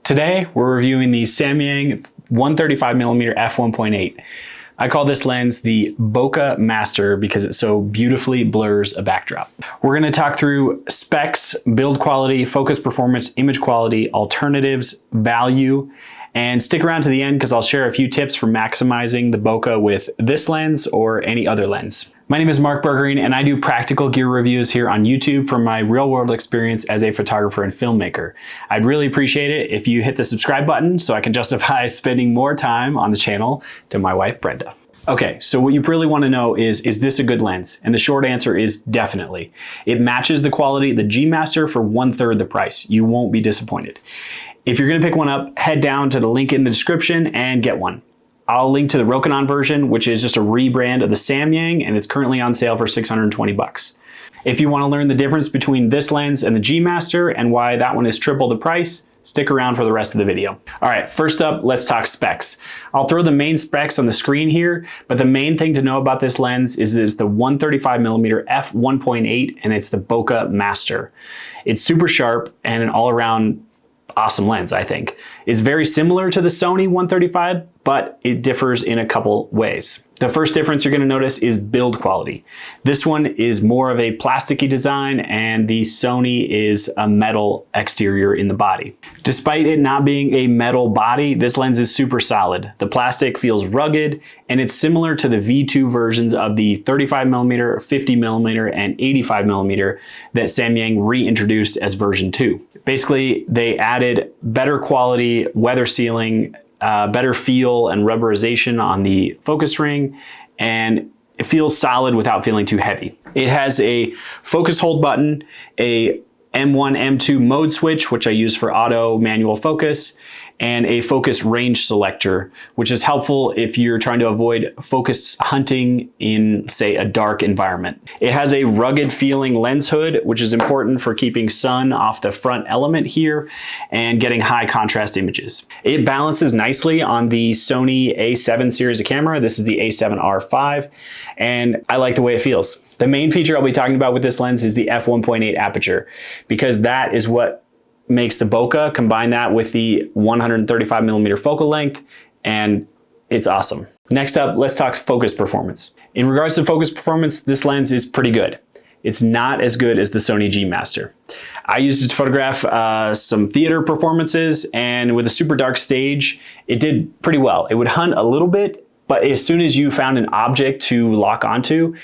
Today, we're reviewing the Samyang 135mm f1.8. I call this lens the Bokeh Master because it so beautifully blurs a backdrop. We're going to talk through specs, build quality, focus performance, image quality, alternatives, value, and stick around to the end because I'll share a few tips for maximizing the bokeh with this lens or any other lens. My name is Mark Bergering and I do practical gear reviews here on YouTube from my real-world experience as a photographer and filmmaker. I'd really appreciate it if you hit the subscribe button so I can justify spending more time on the channel to my wife Brenda. Okay, so what you really want to know is this a good lens? And the short answer is definitely. It matches the quality of the G Master for 1/3 the price. You won't be disappointed. If you're going to pick one up, head down to the link in the description and get one. I'll link to the Rokinon version, which is just a rebrand of the Samyang, and it's currently on sale for 620 bucks. If you want to learn the difference between this lens and the G Master and why that one is triple the price, stick around for the rest of the video. All right, first up, let's talk specs. I'll throw the main specs on the screen here, but the main thing to know about this lens is that it's the 135mm f1.8 and it's the Bokeh Master. It's super sharp and an all-around awesome lens, I think. It's very similar to the Sony 135, but it differs in a couple ways. The first difference you're going to notice is build quality. This one is more of a plasticky design and the Sony is a metal exterior in the body. Despite it not being a metal body, this lens is super solid. The plastic feels rugged and it's similar to the V2 versions of the 35mm, 50mm, and 85mm that Samyang reintroduced as version 2. Basically, they added better quality weather sealing, better feel and rubberization on the focus ring, and it feels solid without feeling too heavy. It has a focus hold button, a M1, M2 mode switch, which I use for auto manual focus, and a focus range selector, which is helpful if you're trying to avoid focus hunting in, say, a dark environment. It has a rugged feeling lens hood, which is important for keeping sun off the front element here and getting high contrast images. It balances nicely on the Sony A7 series of camera. This is the A7R5, and I like the way it feels. The main feature I'll be talking about with this lens is the f1.8 aperture, because that is what makes the bokeh. Combine that with the 135mm focal length and it's awesome. Next up, let's talk focus performance. In regards to focus performance, this lens is pretty good. It's not as good as the Sony G Master. I used it to photograph some theater performances, and with a super dark stage, it did pretty well. It would hunt a little bit, but as soon as you found an object to lock onto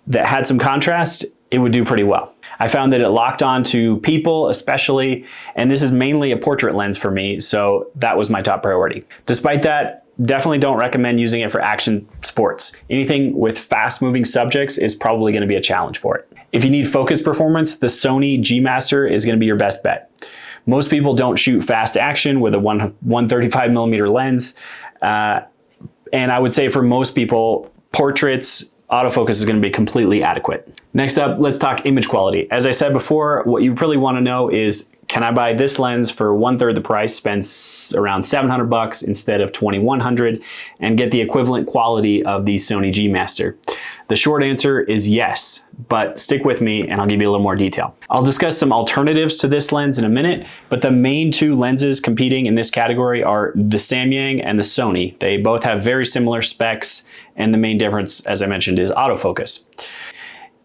that had some contrast, it would do pretty well. I found that it locked on to people especially, and this is mainly a portrait lens for me, so that was my top priority. Despite that, definitely don't recommend using it for action sports. Anything with fast moving subjects is probably going to be a challenge for it. If you need focus performance, the Sony G Master is going to be your best bet. Most people don't shoot fast action with a 135mm lens, and I would say for most people, portraits, autofocus is going to be completely adequate. Next up, let's talk image quality. As I said before, what you really want to know is, can I buy this lens for 1/3 the price, spend around 700 bucks instead of 2,100, and get the equivalent quality of the Sony G Master? The short answer is yes, but stick with me and I'll give you a little more detail. I'll discuss some alternatives to this lens in a minute, but the main two lenses competing in this category are the Samyang and the Sony. They both have very similar specs, and the main difference, as I mentioned, is autofocus.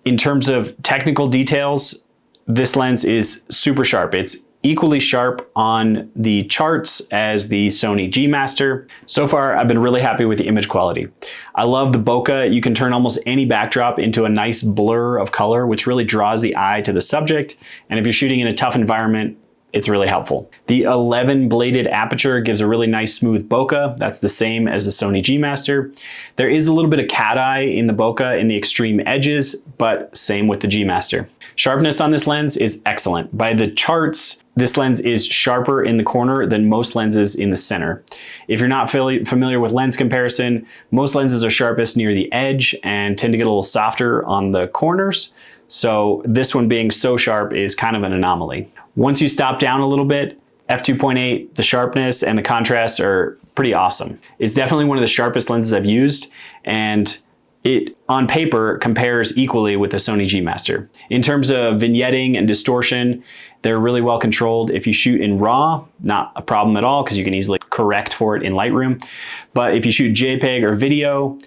In terms of technical details, this lens is super sharp. It's equally sharp on the charts as the Sony G Master. So far, I've been really happy with the image quality. I love the bokeh. You can turn almost any backdrop into a nice blur of color, which really draws the eye to the subject. And if you're shooting in a tough environment, it's really helpful. The 11-bladed aperture gives a really nice smooth bokeh. That's the same as the Sony G Master. There is a little bit of cat eye in the bokeh in the extreme edges, but same with the G Master. Sharpness on this lens is excellent. By the charts, this lens is sharper in the corner than most lenses in the center. If you're not familiar with lens comparison, most lenses are sharpest near the edge and tend to get a little softer on the corners. So this one being so sharp is kind of an anomaly. Once you stop down a little bit, f2.8, the sharpness and the contrast are pretty awesome. It's definitely one of the sharpest lenses I've used, and it on paper compares equally with the Sony G Master. In terms of vignetting and distortion, they're really well controlled. If you shoot in RAW, not a problem at all because you can easily correct for it in Lightroom. But if you shoot JPEG or video,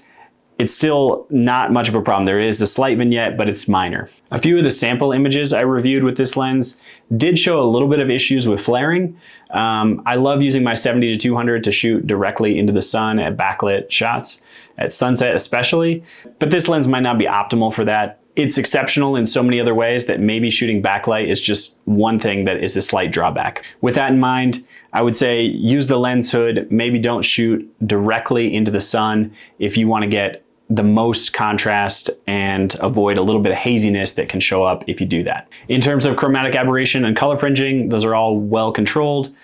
it's still not much of a problem. There is a slight vignette, but it's minor. A few of the sample images I reviewed with this lens did show a little bit of issues with flaring. I love using my 70-200 to shoot directly into the sun at backlit shots, at sunset especially, but this lens might not be optimal for that. It's exceptional in so many other ways that maybe shooting backlight is just one thing that is a slight drawback. With that in mind, I would say use the lens hood, maybe don't shoot directly into the sun if you want to get the most contrast and avoid a little bit of haziness that can show up if you do that. In terms of chromatic aberration and color fringing, those are all well controlled.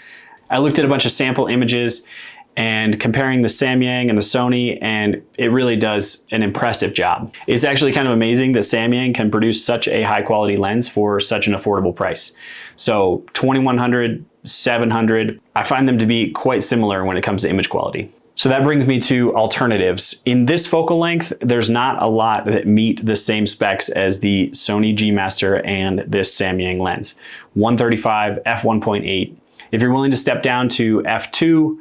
I looked at a bunch of sample images and comparing the Samyang and the Sony, and it really does an impressive job. It's actually kind of amazing that Samyang can produce such a high quality lens for such an affordable price. So 2100, 700, I find them to be quite similar when it comes to image quality. So that brings me to alternatives. In this focal length, there's not a lot that meet the same specs as the Sony G Master and this Samyang lens. 135, f1.8. If you're willing to step down to f2,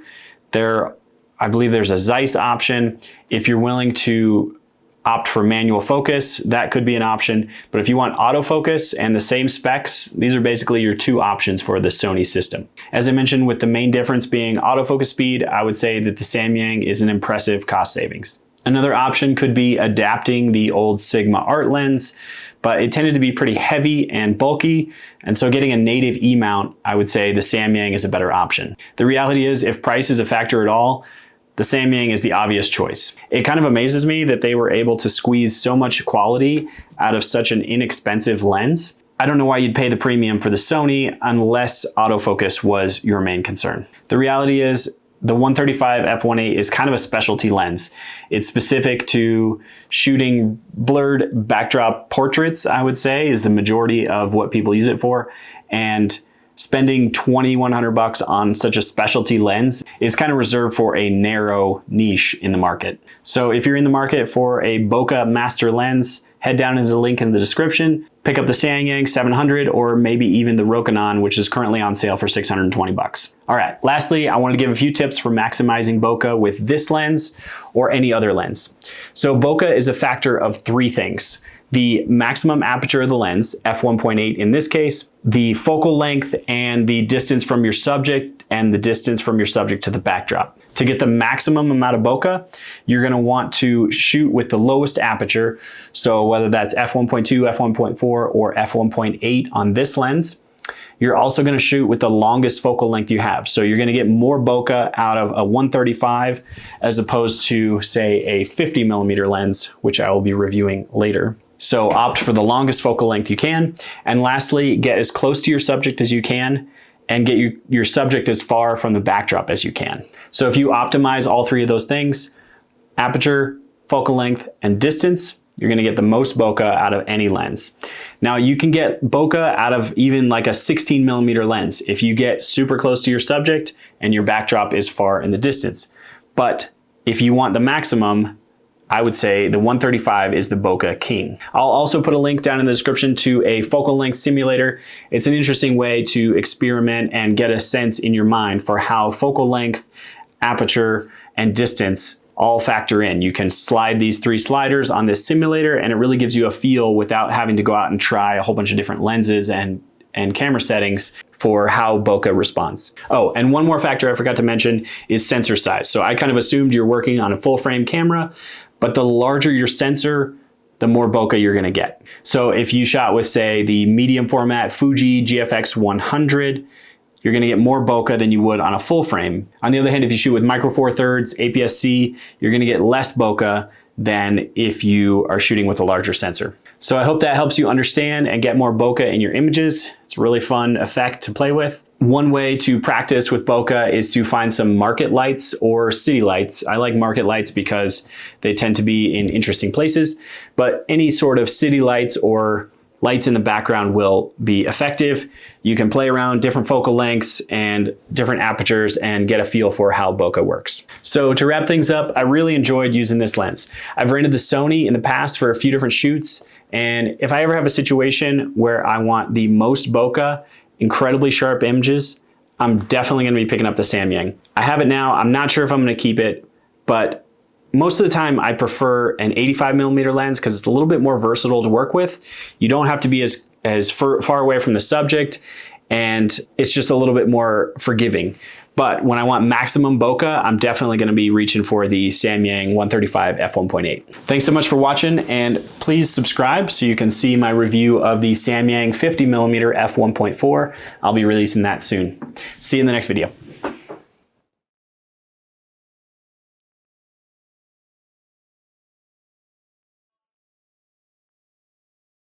I believe there's a Zeiss option. If you're willing to opt for manual focus, that could be an option. But if you want autofocus and the same specs, these are basically your two options for the Sony system. As I mentioned, with the main difference being autofocus speed, I would say that the Samyang is an impressive cost savings. Another option could be adapting the old Sigma Art lens, but it tended to be pretty heavy and bulky, and so getting a native E-mount, I would say the Samyang is a better option. The reality is, if price is a factor at all, the Samyang is the obvious choice. It kind of amazes me that they were able to squeeze so much quality out of such an inexpensive lens. I don't know why you'd pay the premium for the Sony unless autofocus was your main concern. The reality is, the 135 f1.8 is kind of a specialty lens. It's specific to shooting blurred backdrop portraits, I would say, is the majority of what people use it for. And spending $2,100 on such a specialty lens is kind of reserved for a narrow niche in the market. So if you're in the market for a Bokeh master lens, head down into the link in the description, pick up the Samyang 700 or maybe even the Rokinon, which is currently on sale for $620. All right, lastly, I want to give a few tips for maximizing bokeh with this lens or any other lens. So bokeh is a factor of three things: the maximum aperture of the lens, f1.8 in this case, the focal length, and the distance from your subject and the distance from your subject to the backdrop. To get the maximum amount of bokeh, you're going to want to shoot with the lowest aperture. So whether that's f1.2, f1.4, or f1.8 on this lens, you're also going to shoot with the longest focal length you have. So you're going to get more bokeh out of a 135 as opposed to, say, a 50mm lens, which I will be reviewing later. So opt for the longest focal length you can. And lastly, get as close to your subject as you can and get your subject as far from the backdrop as you can. So if you optimize all three of those things, aperture, focal length, and distance, you're gonna get the most bokeh out of any lens. Now you can get bokeh out of even like a 16mm lens if you get super close to your subject and your backdrop is far in the distance. But if you want the maximum, I would say the 135 is the bokeh king. I'll also put a link down in the description to a focal length simulator. It's an interesting way to experiment and get a sense in your mind for how focal length, aperture, and distance all factor in. You can slide these three sliders on this simulator and it really gives you a feel without having to go out and try a whole bunch of different lenses and camera settings for how bokeh responds. Oh, and one more factor I forgot to mention is sensor size. So I kind of assumed you're working on a full frame camera, but the larger your sensor, the more bokeh you're gonna get. So if you shot with, say, the medium format Fuji GFX 100, you're gonna get more bokeh than you would on a full frame. On the other hand, if you shoot with Micro Four Thirds, APS-C, you're gonna get less bokeh than if you are shooting with a larger sensor. So I hope that helps you understand and get more bokeh in your images. It's a really fun effect to play with. One way to practice with bokeh is to find some market lights or city lights. I like market lights because they tend to be in interesting places, but any sort of city lights or lights in the background will be effective. You can play around different focal lengths and different apertures and get a feel for how bokeh works. So to wrap things up, I really enjoyed using this lens. I've rented the Sony in the past for a few different shoots, and if I ever have a situation where I want the most bokeh, incredibly sharp images, I'm definitely gonna be picking up the Samyang. I have it now, I'm not sure if I'm gonna keep it, but most of the time I prefer an 85mm lens because it's a little bit more versatile to work with. You don't have to be as far away from the subject, and it's just a little bit more forgiving. But when I want maximum bokeh, I'm definitely gonna be reaching for the Samyang 135 f1.8. Thanks so much for watching, and please subscribe so you can see my review of the Samyang 50mm f1.4. I'll be releasing that soon. See you in the next video.